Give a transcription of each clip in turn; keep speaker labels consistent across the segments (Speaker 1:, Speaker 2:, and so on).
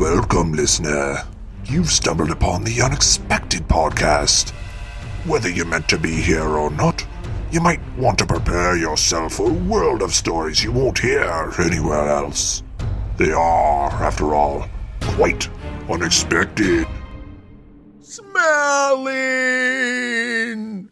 Speaker 1: Welcome, listener. You've stumbled upon the Unexpected Podcast. Whether you're meant to be here or not, you might want to prepare yourself for a world of stories you won't hear anywhere else. They are, after all, quite unexpected.
Speaker 2: Smelling!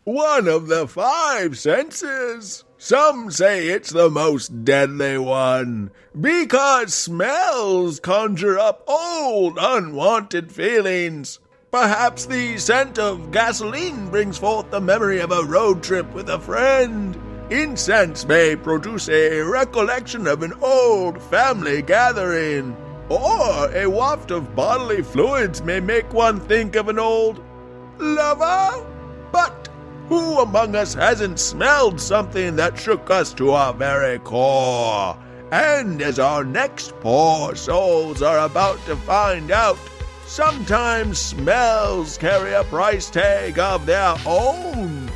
Speaker 2: One of the 5 senses. Some say it's the most deadly one, because smells conjure up old, unwanted feelings. Perhaps the scent of gasoline brings forth the memory of a road trip with a friend. Incense may produce a recollection of an old family gathering. Or a waft of bodily fluids may make one think of an old lover. But who among us hasn't smelled something that shook us to our very core? And as our next poor souls are about to find out, sometimes smells carry a price tag of their own.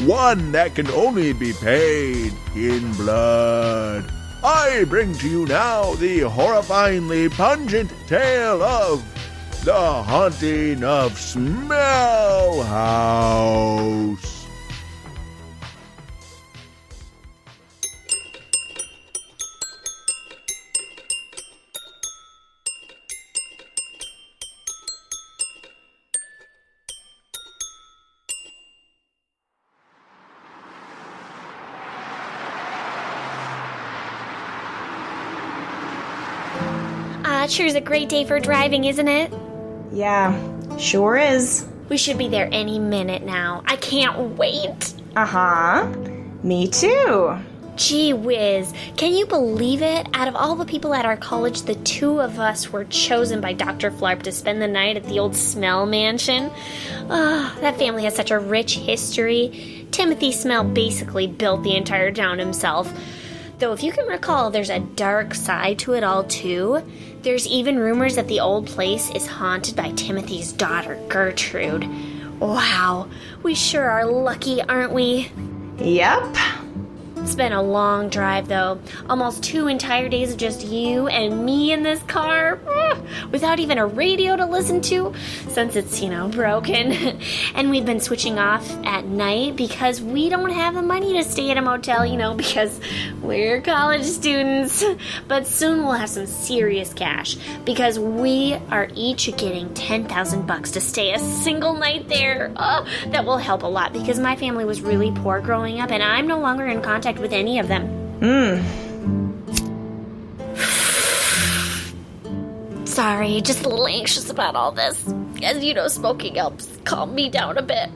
Speaker 2: One that can only be paid in blood. I bring to you now the horrifyingly pungent tale of The Haunting of Smelle House.
Speaker 3: Sure is a great day for driving, isn't it?
Speaker 4: Yeah, sure is.
Speaker 3: We should be there any minute now. I can't wait.
Speaker 4: Uh-huh. Me too.
Speaker 3: Gee whiz. Can you believe it? Out of all the people at our college, the 2 of us were chosen by Dr. Flarp to spend the night at the old Smelle mansion. That family has such a rich history. Timothy Smelle basically built the entire town himself. Though if you can recall, there's a dark side to it all, too. There's even rumors that the old place is haunted by Timothy's daughter, Gertrude. Wow, we sure are lucky, aren't we?
Speaker 4: Yep.
Speaker 3: It's been a long drive, though. Almost 2 entire days of just you and me in this car. Without even a radio to listen to, since it's, broken. And we've been switching off at night because we don't have the money to stay at a motel, because we're college students. But soon we'll have some serious cash because we are each getting $10,000 to stay a single night there. That will help a lot because my family was really poor growing up and I'm no longer in contact with any of them. Sorry, just a little anxious about all this. As you know, smoking helps calm me down a bit.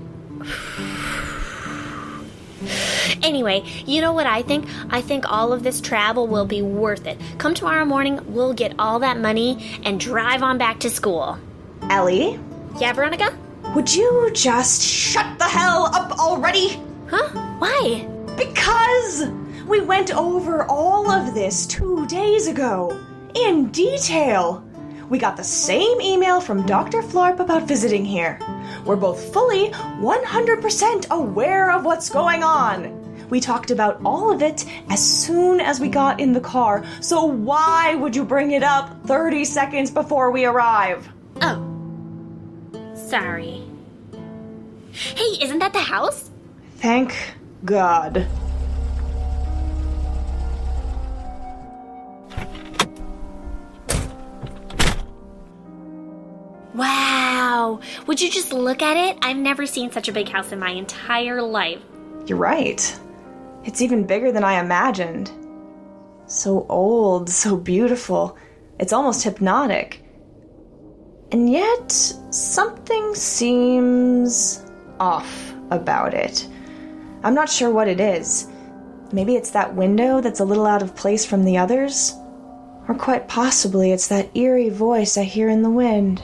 Speaker 3: Anyway, you know what I think? I think all of this travel will be worth it. Come tomorrow morning, we'll get all that money and drive on back to school.
Speaker 4: Ellie?
Speaker 3: Yeah, Veronica?
Speaker 4: Would you just shut the hell up already?
Speaker 3: Huh? Why?
Speaker 4: Because we went over all of this 2 days ago. In detail. We got the same email from Dr. Flarp about visiting here. We're both fully 100% aware of what's going on. We talked about all of it as soon as we got in the car, so why would you bring it up 30 seconds before we arrive?
Speaker 3: Oh. Sorry. Hey, isn't that the house?
Speaker 4: Thank God.
Speaker 3: Wow. Would you just look at it? I've never seen such a big house in my entire life.
Speaker 4: You're right. It's even bigger than I imagined. So old, so beautiful. It's almost hypnotic. And yet, something seems off about it. I'm not sure what it is. Maybe it's that window that's a little out of place from the others. Or quite possibly it's that eerie voice I hear in the wind.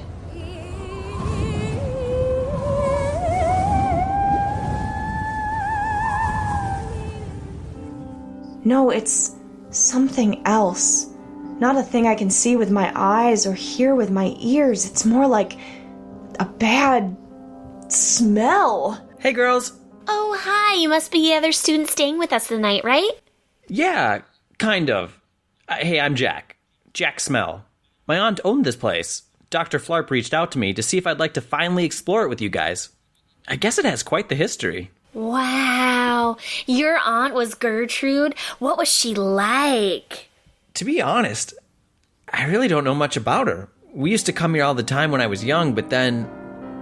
Speaker 4: No, it's something else. Not a thing I can see with my eyes or hear with my ears. It's more like a bad smell.
Speaker 5: Hey, girls.
Speaker 3: Oh, hi. You must be the other student staying with us tonight, right?
Speaker 5: Yeah, kind of. Hey, I'm Jack. Jack Smelle. My aunt owned this place. Dr. Flarp reached out to me to see if I'd like to finally explore it with you guys. I guess it has quite the history.
Speaker 3: Wow. Your aunt was Gertrude? What was she like?
Speaker 5: To be honest, I really don't know much about her. We used to come here all the time when I was young, but then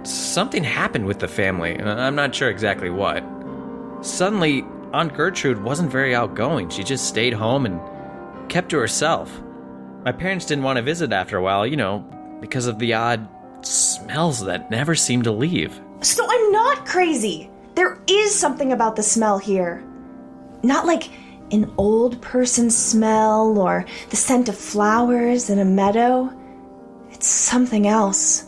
Speaker 5: something happened with the family. I'm not sure exactly what. Suddenly, Aunt Gertrude wasn't very outgoing. She just stayed home and kept to herself. My parents didn't want to visit after a while, because of the odd smells that never seemed to leave.
Speaker 4: So I'm not crazy. There is something about the smell here. Not like an old person smell or the scent of flowers in a meadow. It's something else.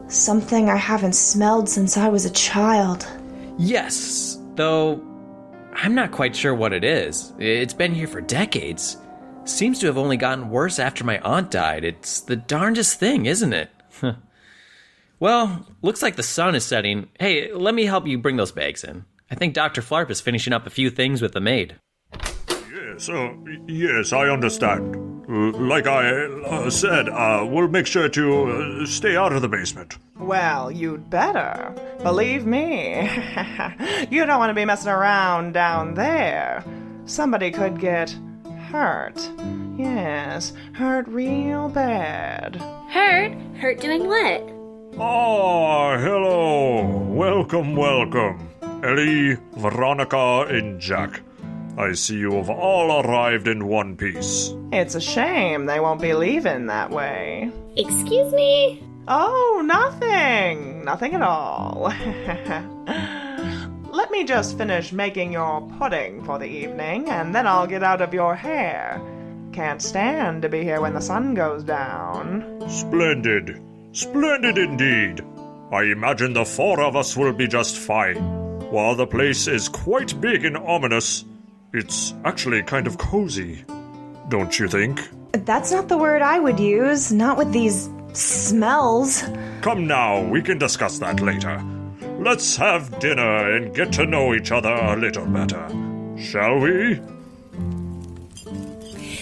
Speaker 4: Something I haven't smelled since I was a child.
Speaker 5: Yes, though I'm not quite sure what it is. It's been here for decades. Seems to have only gotten worse after my aunt died. It's the darndest thing, isn't it? Well, looks like the sun is setting. Hey, let me help you bring those bags in. I think Dr. Flarp is finishing up a few things with the maid.
Speaker 1: Yes, I understand. Like I said, we'll make sure to stay out of the basement.
Speaker 6: Well, you'd better. Believe me. You don't want to be messing around down there. Somebody could get hurt. Yes, hurt real bad.
Speaker 3: Hurt? Hurt doing what?
Speaker 1: Ah, hello. Welcome. Ellie, Veronica, and Jack. I see you have all arrived in one piece.
Speaker 6: It's a shame they won't be leaving that way.
Speaker 3: Excuse me?
Speaker 6: Oh, nothing. Nothing at all. Let me just finish making your pudding for the evening, and then I'll get out of your hair. Can't stand to be here when the sun goes down.
Speaker 1: Splendid indeed. I imagine the four of us will be just fine. While the place is quite big and ominous, it's actually kind of cozy, don't you think?
Speaker 4: That's not the word I would use, not with these smells.
Speaker 1: Come now, we can discuss that later. Let's have dinner and get to know each other a little better, shall we?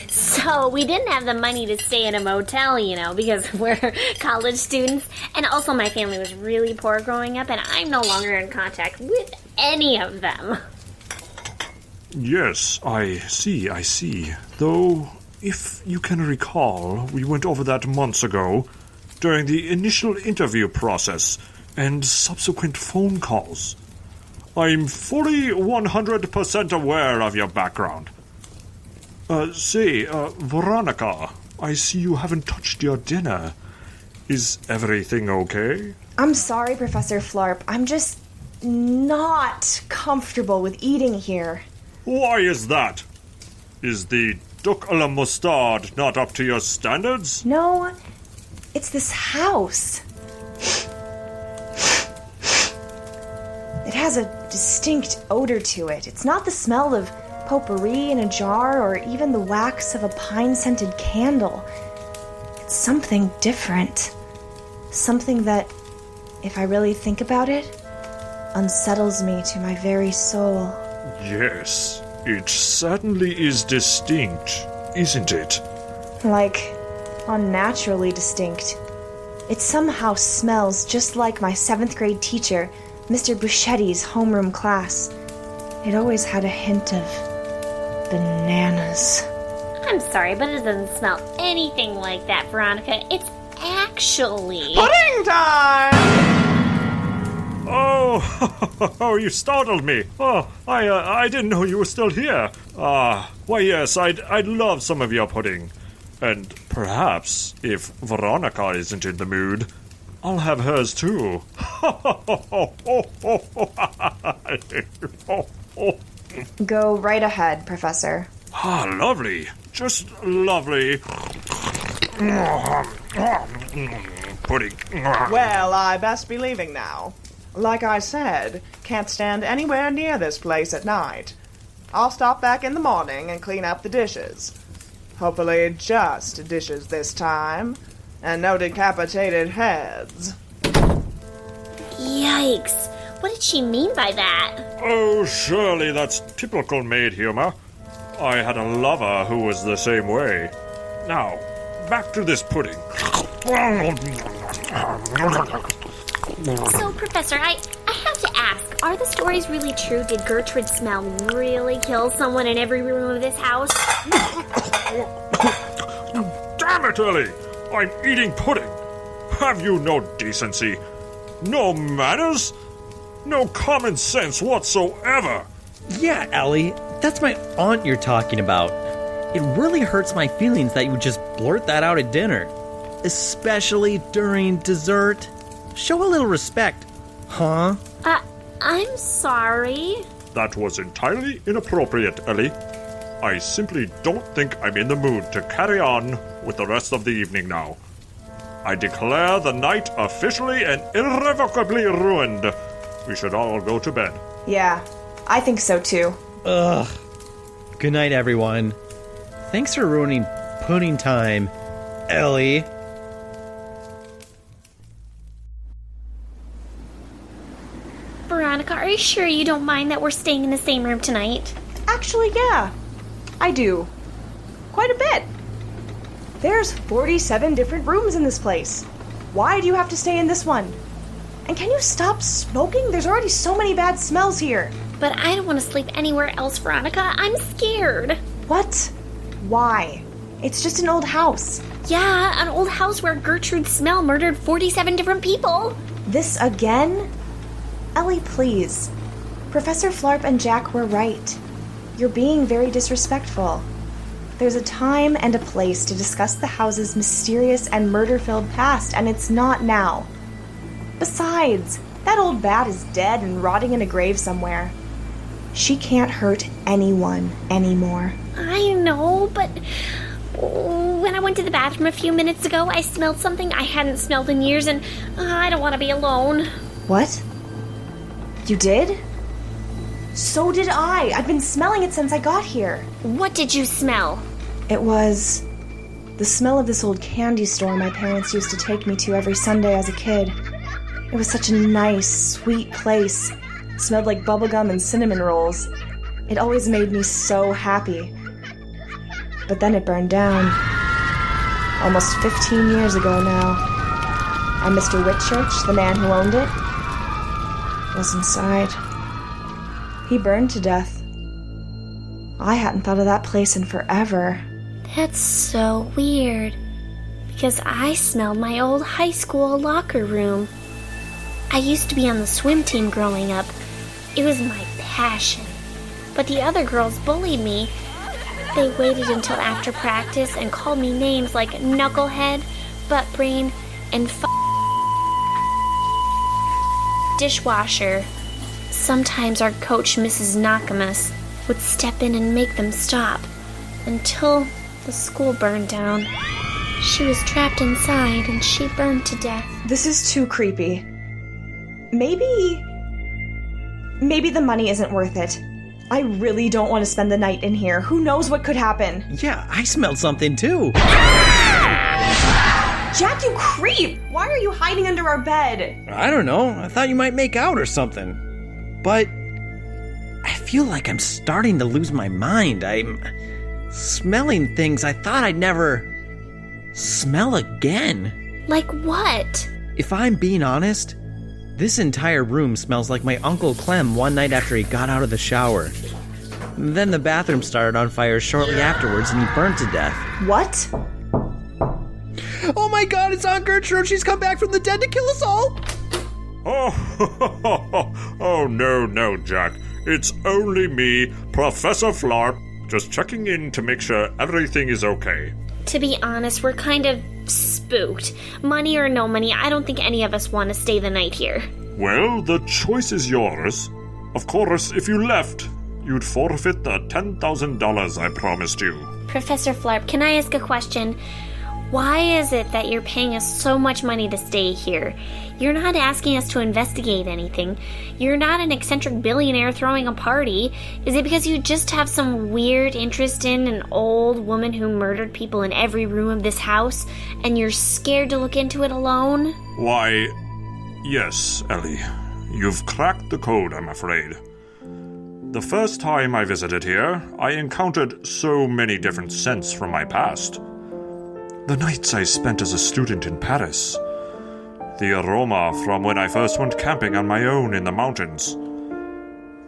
Speaker 3: So we didn't have the money to stay in a motel, because we're college students. And also my family was really poor growing up, and I'm no longer in contact with any of them.
Speaker 1: Yes, I see. Though, if you can recall, we went over that months ago, during the initial interview process and subsequent phone calls. I'm fully 100% aware of your background. Veronica, I see you haven't touched your dinner. Is everything okay?
Speaker 4: I'm sorry, Professor Flarp. I'm just not comfortable with eating here.
Speaker 1: Why is that? Is the duck à la mustard not up to your standards?
Speaker 4: No, it's this house. It has a distinct odor to it. It's not the smell of potpourri in a jar or even the wax of a pine-scented candle. It's something different. Something that, if I really think about it, unsettles me to my very soul.
Speaker 1: Yes, it certainly is distinct, isn't it?
Speaker 4: Like, unnaturally distinct. It somehow smells just like my 7th grade teacher, Mr. Buschetti's homeroom class. It always had a hint of bananas.
Speaker 3: I'm sorry, but it doesn't smell anything like that, Veronica. It's actually...
Speaker 6: Pudding time!
Speaker 1: Oh, you startled me. Oh, I didn't know you were still here. Why yes, I'd love some of your pudding. And perhaps, if Veronica isn't in the mood, I'll have hers too.
Speaker 4: Go right ahead, Professor.
Speaker 1: Lovely. Just lovely. Pudding.
Speaker 6: Well, I best be leaving now. Like I said, can't stand anywhere near this place at night. I'll stop back in the morning and clean up the dishes. Hopefully just dishes this time, and no decapitated heads.
Speaker 3: Yikes. What did she mean by that?
Speaker 1: Oh, surely that's typical maid humor. I had a lover who was the same way. Now, back to this pudding.
Speaker 3: So, Professor, I have to ask, are the stories really true? Did Gertrude Smelle really kill someone in every room of this house?
Speaker 1: Damn it, Ellie! I'm eating pudding. Have you no decency? No manners? No common sense whatsoever?
Speaker 5: Yeah, Ellie, that's my aunt you're talking about. It really hurts my feelings that you would just blurt that out at dinner. Especially during dessert. Show a little respect, huh?
Speaker 3: I'm sorry.
Speaker 1: That was entirely inappropriate, Ellie. I simply don't think I'm in the mood to carry on with the rest of the evening now. I declare the night officially and irrevocably ruined. We should all go to bed.
Speaker 4: Yeah, I think so too.
Speaker 5: Ugh. Good night, everyone. Thanks for ruining pudding time, Ellie.
Speaker 3: Veronica, are you sure you don't mind that we're staying in the same room tonight?
Speaker 4: Actually, yeah, I do. Quite a bit. There's 47 different rooms in this place. Why do you have to stay in this one? And can you stop smoking? There's already so many bad smells here.
Speaker 3: But I don't want to sleep anywhere else, Veronica. I'm scared.
Speaker 4: What? Why? It's just an old house.
Speaker 3: Yeah, an old house where Gertrude Smelle murdered 47 different people.
Speaker 4: This again? Ellie, please. Professor Flarp and Jack were right. You're being very disrespectful. There's a time and a place to discuss the house's mysterious and murder-filled past, and it's not now. Besides, that old bat is dead and rotting in a grave somewhere. She can't hurt anyone anymore.
Speaker 3: I know, but when I went to the bathroom a few minutes ago, I smelled something I hadn't smelled in years, and I don't want to be alone.
Speaker 4: What? You did? So did I. I've been smelling it since I got here.
Speaker 3: What did you smell?
Speaker 4: It was the smell of this old candy store my parents used to take me to every Sunday as a kid. It was such a nice, sweet place. It smelled like bubblegum and cinnamon rolls. It always made me so happy. But then it burned down. Almost 15 years ago now. And Mr. Whitchurch, the man who owned it, was inside. He burned to death. I hadn't thought of that place in forever.
Speaker 3: That's so weird. Because I smelled my old high school locker room. I used to be on the swim team growing up. It was my passion. But the other girls bullied me. They waited until after practice and called me names like knucklehead, butt brain, and dishwasher. Sometimes our coach, Mrs. Nakamas, would step in and make them stop. Until the school burned down. She was trapped inside and she burned to death.
Speaker 4: This is too creepy. Maybe the money isn't worth it. I really don't want to spend the night in here. Who knows what could happen?
Speaker 5: Yeah, I smelled something too.
Speaker 4: Jack, you creep! Why are you hiding under our bed?
Speaker 5: I don't know. I thought you might make out or something. But I feel like I'm starting to lose my mind. I'm smelling things I thought I'd never smell again.
Speaker 3: Like what?
Speaker 5: If I'm being honest, this entire room smells like my Uncle Clem one night after he got out of the shower. Then the bathroom started on fire shortly afterwards and he burned to death.
Speaker 4: What?
Speaker 5: Oh my god, it's Aunt Gertrude! She's come back from the dead to kill us all!
Speaker 1: Oh, no, Jack. It's only me, Professor Flarp, just checking in to make sure everything is okay.
Speaker 3: To be honest, we're kind of spooked. Money or no money, I don't think any of us want to stay the night here.
Speaker 1: Well, the choice is yours. Of course, if you left, you'd forfeit the $10,000 I promised you.
Speaker 3: Professor Flarp, can I ask a question? Why is it that you're paying us so much money to stay here? You're not asking us to investigate anything. You're not an eccentric billionaire throwing a party. Is it because you just have some weird interest in an old woman who murdered people in every room of this house, and you're scared to look into it alone?
Speaker 1: Why, yes, Ellie. You've cracked the code, I'm afraid. The first time I visited here, I encountered so many different scents from my past.
Speaker 7: The nights I spent as a student in Paris. The aroma from when I first went camping on my own in the mountains.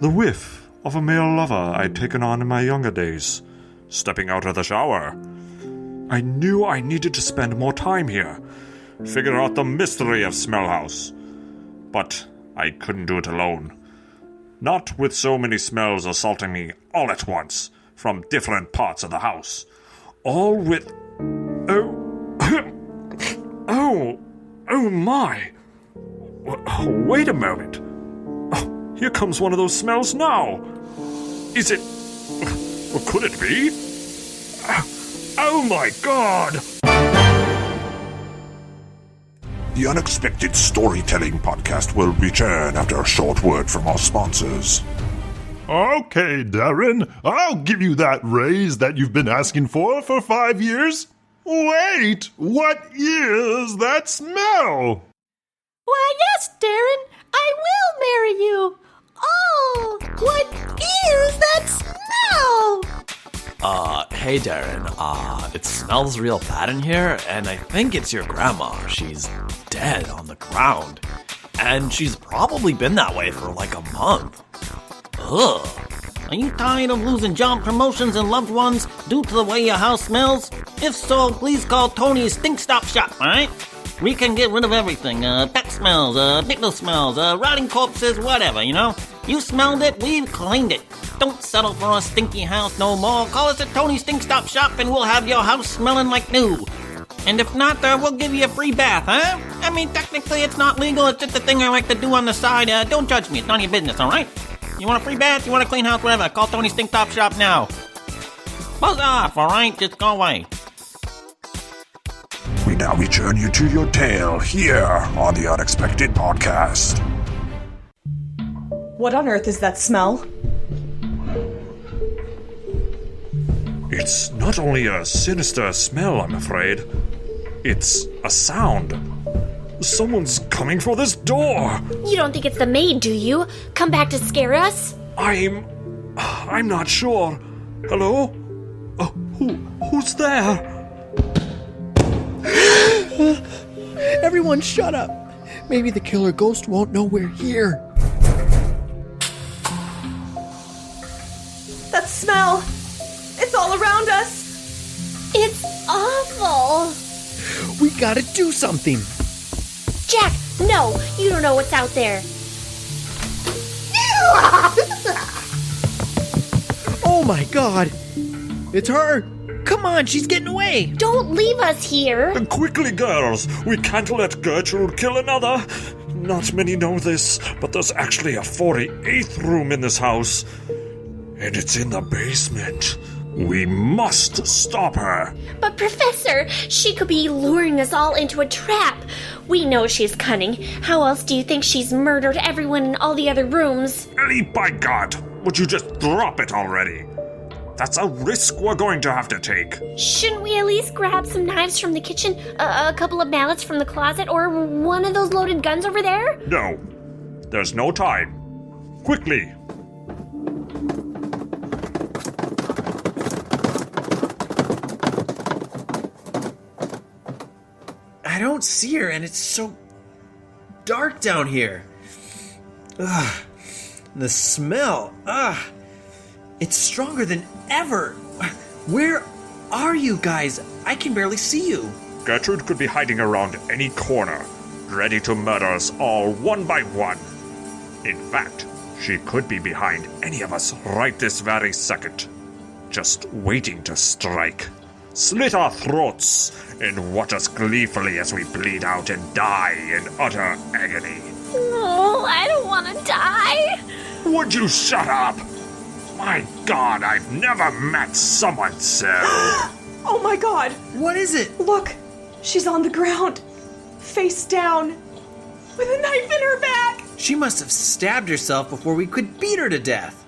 Speaker 7: The whiff of a male lover I'd taken on in my younger days. Stepping out of the shower. I knew I needed to spend more time here. Figure out the mystery of Smelle House. But I couldn't do it alone. Not with so many smells assaulting me all at once from different parts of the house. All with... Oh my! Wait a moment. Oh, here comes one of those smells now. Is it... What could it be? Oh my god!
Speaker 1: The Unexpected Storytelling Podcast will return after a short word from our sponsors.
Speaker 8: Okay, Darren, I'll give you that raise that you've been asking for 5 years. Wait, what is that smell?
Speaker 9: Why, yes, Darren, I will marry you. Oh, what is that smell?
Speaker 5: Hey Darren, it smells real bad in here, and I think it's your grandma. She's dead on the ground. And she's probably been that way for like a month. Ugh.
Speaker 9: Are you tired of losing job promotions and loved ones due to the way your house smells? If so, please call Tony's Stink Stop Shop, alright? We can get rid of everything, pet smells, pickle smells, rotting corpses, whatever, you know? You smelled it, we've cleaned it. Don't settle for a stinky house no more. Call us at Tony's Stink Stop Shop and we'll have your house smelling like new. And if not, we'll give you a free bath, huh? I mean, technically it's not legal, it's just a thing I like to do on the side. Don't judge me, it's none of your business, alright? You want a free bath, you want a clean house, whatever, call Tony's Stink Stop Shop now. Buzz off, alright? Just go away.
Speaker 1: We now return you to your tale here on the Unexpected Podcast.
Speaker 4: What on earth is that smell?
Speaker 7: It's not only a sinister smell, I'm afraid. It's a sound. Someone's coming for this door.
Speaker 3: You don't think it's the maid, do you? Come back to scare us?
Speaker 7: I'm not sure. Hello? Who's there?
Speaker 10: Everyone shut up. Maybe the killer ghost won't know we're here.
Speaker 4: That smell! It's all around us!
Speaker 3: It's awful.
Speaker 10: We gotta do something.
Speaker 3: Jack, no, you don't know what's out there.
Speaker 10: Oh my god. It's her. Come on, she's getting away.
Speaker 3: Don't leave us here.
Speaker 7: Quickly, girls. We can't let Gertrude kill another. Not many know this, but there's actually a 48th room in this house. And it's in the basement. We must stop her.
Speaker 3: But Professor, she could be luring us all into a trap. We know she's cunning. How else do you think she's murdered everyone in all the other rooms?
Speaker 7: Ellie, by God, would you just drop it already? That's a risk we're going to have to take.
Speaker 3: Shouldn't we at least grab some knives from the kitchen, a couple of mallets from the closet, or one of those loaded guns over there?
Speaker 7: No. There's no time. Quickly.
Speaker 5: I don't see her, and it's so dark down here. Ugh. The smell. Ugh. It's stronger than ever. Where are you guys? I can barely see you.
Speaker 7: Gertrude could be hiding around any corner, ready to murder us all one by one. In fact, she could be behind any of us right this very second, just waiting to strike. Slit our throats and watch us gleefully as we bleed out and die in utter agony.
Speaker 3: Oh, I don't want to die.
Speaker 7: Would you shut up? My God, I've never met someone so...
Speaker 4: Oh my god!
Speaker 5: What is it?
Speaker 4: Look! She's on the ground, face down, with a knife in her back!
Speaker 5: She must have stabbed herself before we could beat her to death.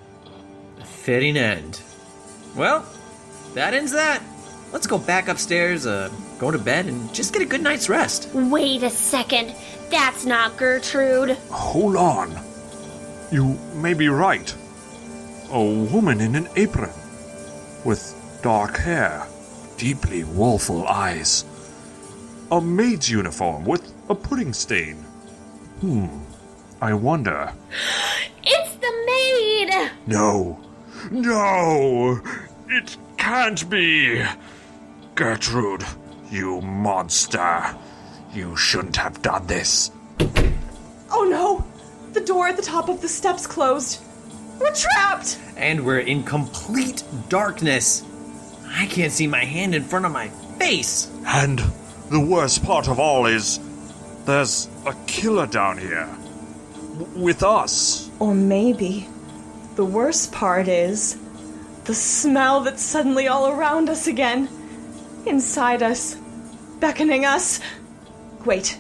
Speaker 5: A fitting end. Well, that ends that. Let's go back upstairs, go to bed, and just get a good night's rest.
Speaker 3: Wait a second. That's not Gertrude.
Speaker 7: Hold on. You may be right. A woman in an apron, with dark hair, deeply woeful eyes, a maid's uniform with a pudding stain. I wonder.
Speaker 3: It's the maid!
Speaker 7: No, it can't be. Gertrude, you monster. You shouldn't have done this.
Speaker 4: Oh no! The door at the top of the steps closed. We're trapped!
Speaker 5: And we're in complete darkness. I can't see my hand in front of my face.
Speaker 7: And the worst part of all is there's a killer down here. With us.
Speaker 4: Or maybe the worst part is the smell that's suddenly all around us again. Inside us. Beckoning us. Wait.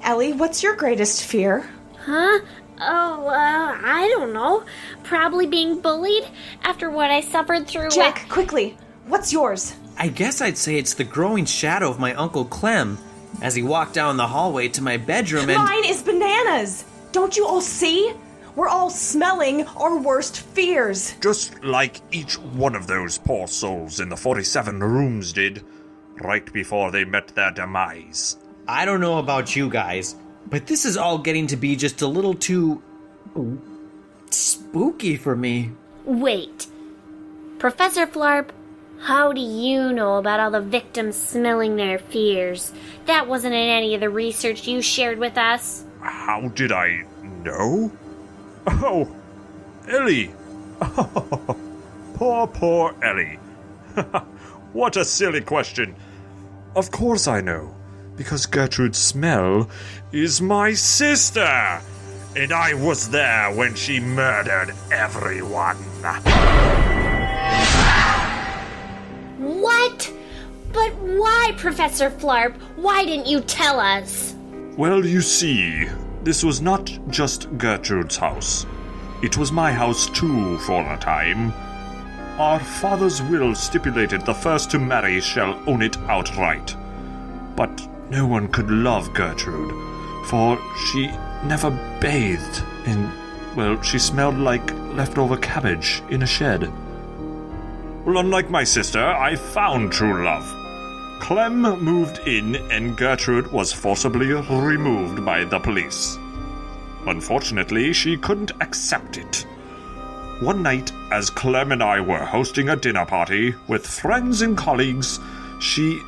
Speaker 4: Ellie, what's your greatest fear?
Speaker 3: Huh? Oh, I don't know. Probably being bullied after what I suffered through
Speaker 4: Jack, quickly. What's yours?
Speaker 5: I guess I'd say it's the growing shadow of my Uncle Clem as he walked down the hallway to my bedroom and...
Speaker 4: Mine is bananas! Don't you all see? We're all smelling our worst fears.
Speaker 7: Just like each one of those poor souls in the 47 rooms did, right before they met their demise.
Speaker 5: I don't know about you guys, but this is all getting to be just a little too... spooky for me.
Speaker 3: Wait. Professor Flarp, how do you know about all the victims smelling their fears? That wasn't in any of the research you shared with us.
Speaker 7: How did I know? Oh, Ellie. Poor Ellie. What a silly question. Of course I know, because Gertrude Smelle is my sister, and I was there when she murdered everyone.
Speaker 3: What? But why, Professor Flarp? Why didn't you tell us?
Speaker 7: Well, you see, this was not just Gertrude's house. It was my house too for a time. Our father's will stipulated the first to marry shall own it outright. But no one could love Gertrude, for she never bathed, and, well, she smelled like leftover cabbage in a shed. Well, unlike my sister, I found true love. Clem moved in, and Gertrude was forcibly removed by the police. Unfortunately, she couldn't accept it. One night, as Clem and I were hosting a dinner party with friends and colleagues, she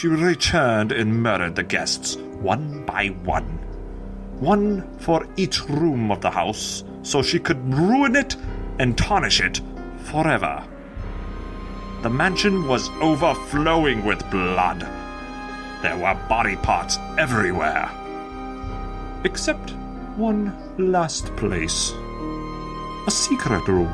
Speaker 7: returned and murdered the guests, one by one. One for each room of the house, so she could ruin it and tarnish it forever. The mansion was overflowing with blood. There were body parts everywhere. Except one last place. A secret room,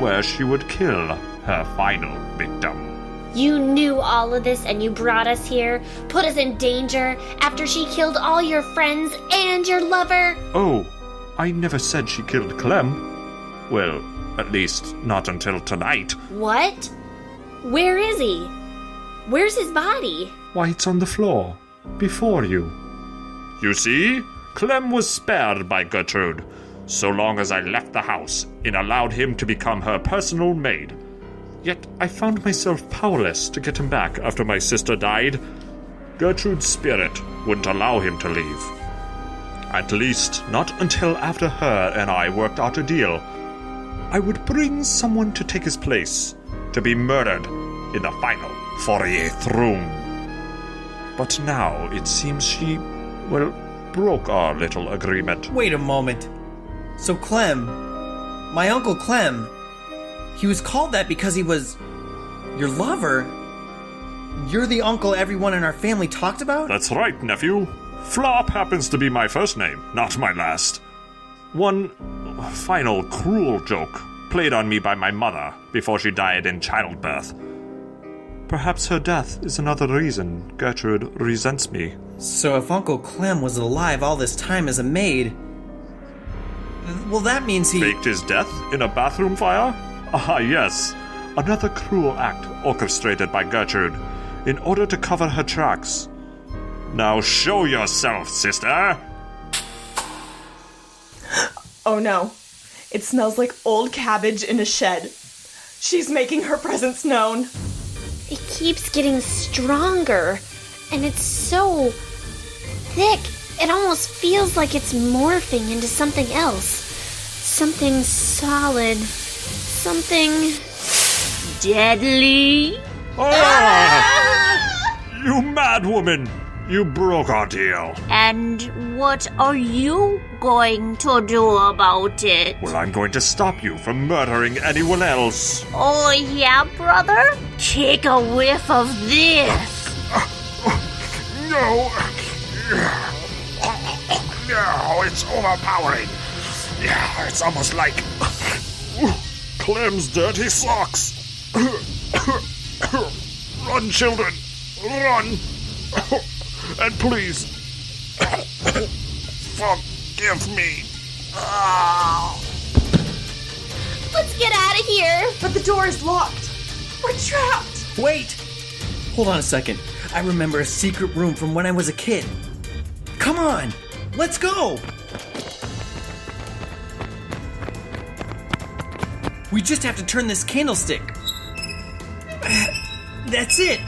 Speaker 7: where she would kill her final victim.
Speaker 3: You knew all of this and you brought us here, put us in danger after she killed all your friends and your lover?
Speaker 7: Oh, I never said she killed Clem. Well, at least not until tonight.
Speaker 3: What? Where is he? Where's his body?
Speaker 7: Why, it's on the floor, before you. You see, Clem was spared by Gertrude, so long as I left the house and allowed him to become her personal maid. Yet I found myself powerless to get him back after my sister died. Gertrude's spirit wouldn't allow him to leave. At least not until after her and I worked out a deal. I would bring someone to take his place, to be murdered in the final 48th room. But now it seems she, broke our little agreement.
Speaker 5: Wait a moment. So Clem, my Uncle Clem, he was called that because he was your lover? You're the uncle everyone in our family talked about?
Speaker 7: That's right, nephew. Flop happens to be my first name, not my last. One final cruel joke played on me by my mother before she died in childbirth. Perhaps her death is another reason Gertrude resents me.
Speaker 5: So if Uncle Clem was alive all this time as a maid, well, that means he...
Speaker 7: Faked his death in a bathroom fire? Ah, yes. Another cruel act orchestrated by Gertrude in order to cover her tracks. Now show yourself, sister!
Speaker 4: Oh no. It smells like old cabbage in a shed. She's making her presence known.
Speaker 3: It keeps getting stronger, and it's so thick, it almost feels like it's morphing into something else. Something solid. Something deadly.
Speaker 7: You mad woman! You broke our deal.
Speaker 11: And what are you going to do about it?
Speaker 7: Well, I'm going to stop you from murdering anyone else.
Speaker 11: Oh, yeah, brother? Take a whiff of this.
Speaker 1: No! No, it's overpowering. Yeah, it's almost like
Speaker 7: Clem's dirty socks.
Speaker 1: run, children, run, and please forgive me.
Speaker 3: Let's get out of here.
Speaker 4: But the door is locked. We're trapped.
Speaker 5: Wait! Hold on a second. I remember a secret room from when I was a kid. Come on! Let's go! We just have to turn this candlestick. That's it!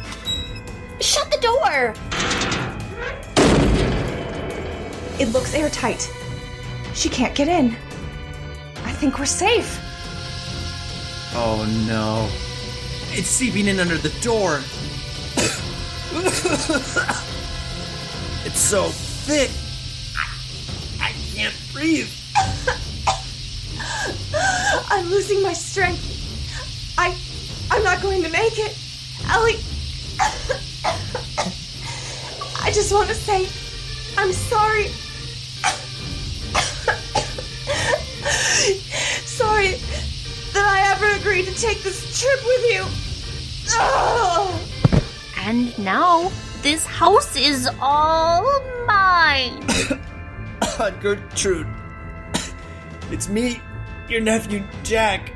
Speaker 3: Shut the door.
Speaker 4: It looks airtight. She can't get in. I think we're safe.
Speaker 5: Oh no. It's seeping in under the door. It's so thick. I can't breathe.
Speaker 4: I'm losing my strength. I'm not going to make it. Ellie. I just want to say I'm sorry. Sorry that I ever agreed to take this trip with you. Oh.
Speaker 11: And now, this house is all mine.
Speaker 5: Gertrude. It's me, your nephew, Jack.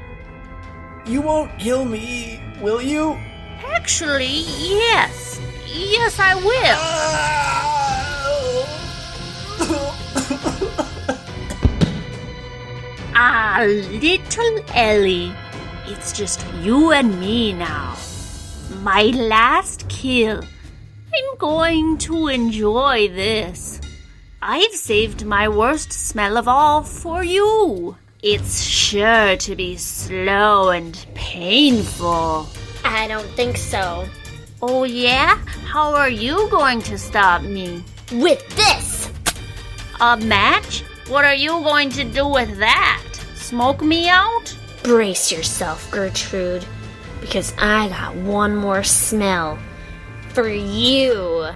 Speaker 5: You won't kill me, will you?
Speaker 11: Actually, yes. Yes, I will. Little Ellie. It's just you and me now. My last kill. I'm going to enjoy this. I've saved my worst smell of all for you. It's sure to be slow and painful.
Speaker 3: I don't think so.
Speaker 11: Oh yeah? How are you going to stop me?
Speaker 3: With this!
Speaker 11: A match? What are you going to do with that? Smoke me out?
Speaker 3: Brace yourself, Gertrude, because I got one more smell for you.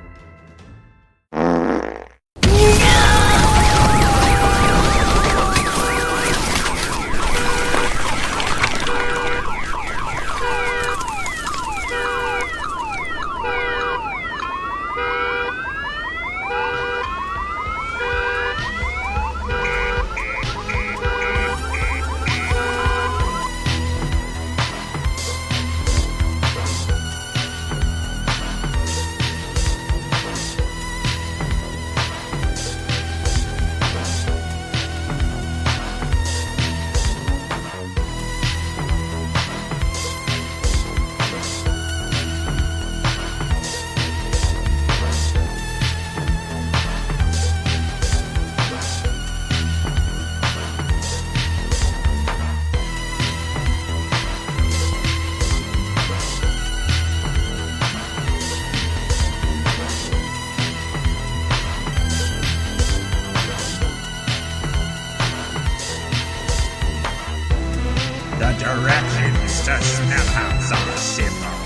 Speaker 12: Directions to Smelle House are simple.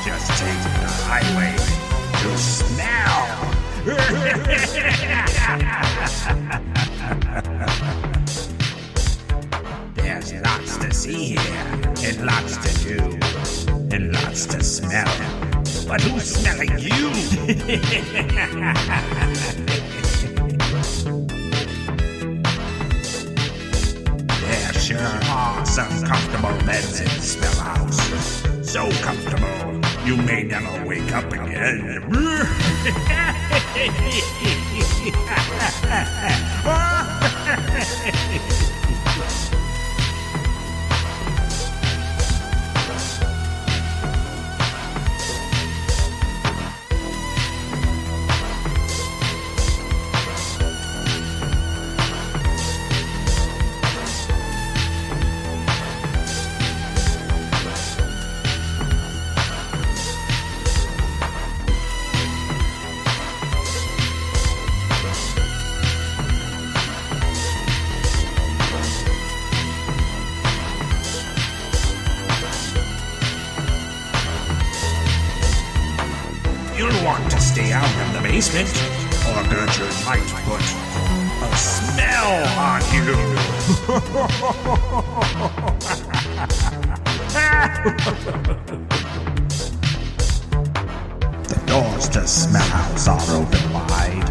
Speaker 12: Just take the highway to Smelle. There's lots to see here, and lots to do, and lots to smell. But who's smelling you? There sure are some comfortable beds in Smelle House. So comfortable, you may never wake up again. You'll want to stay out of the basement, or Gertrude might put a smell on you. The doors to Smelle House are open wide.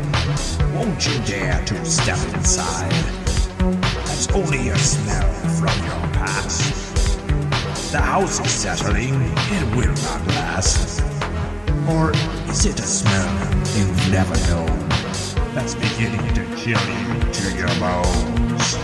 Speaker 12: Won't you dare to step inside? That's only a smell from your past. The house is settling, it will not last. Or is it a smell you've never known that's beginning to chill you to your bones?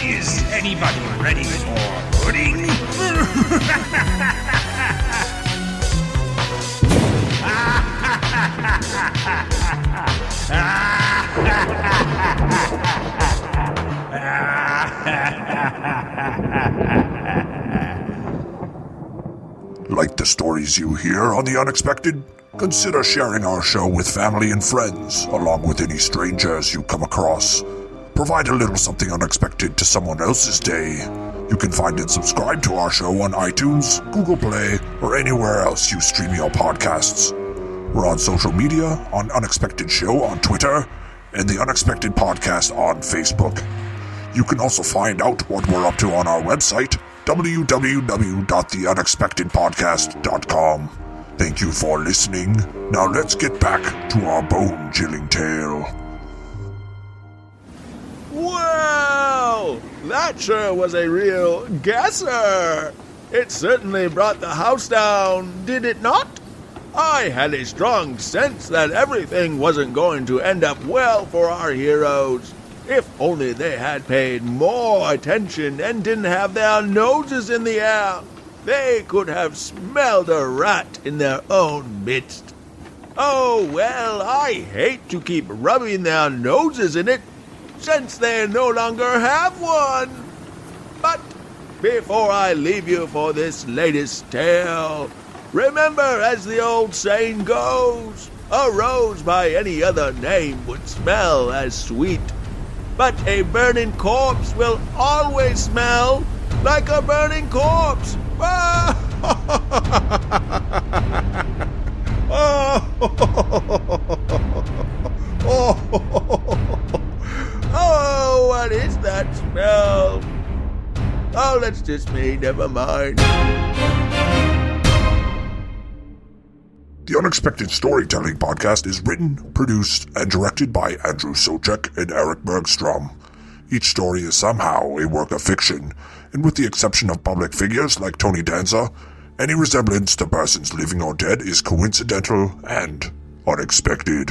Speaker 12: Is anybody ready for pudding?
Speaker 1: Like the stories you hear on The Unexpected? Consider sharing our show with family and friends, along with any strangers you come across. Provide a little something unexpected to someone else's day. You can find and subscribe to our show on iTunes, Google Play, or anywhere else you stream your podcasts. We're on social media, on Unexpected Show on Twitter, and The Unexpected Podcast on Facebook. You can also find out what we're up to on our website, www.theunexpectedpodcast.com. Thank you for listening. Now let's get back to our bone-chilling tale.
Speaker 2: Wow! That sure was a real gasser! It certainly brought the house down, did it not? I had a strong sense that everything wasn't going to end up well for our heroes. If only they had paid more attention and didn't have their noses in the air, they could have smelled a rat in their own midst. Oh, well, I hate to keep rubbing their noses in it, since they no longer have one. But before I leave you for this latest tale, remember, as the old saying goes, a rose by any other name would smell as sweet, but a burning corpse will always smell like a burning corpse. Oh, what is that smell? Oh, that's just me, never mind.
Speaker 1: The Unexpected Storytelling Podcast is written, produced, and directed by Andrew Soucek and Erik Bergstrom. Each story is somehow a work of fiction, and with the exception of public figures like Tony Danza, any resemblance to persons living or dead is coincidental and unexpected.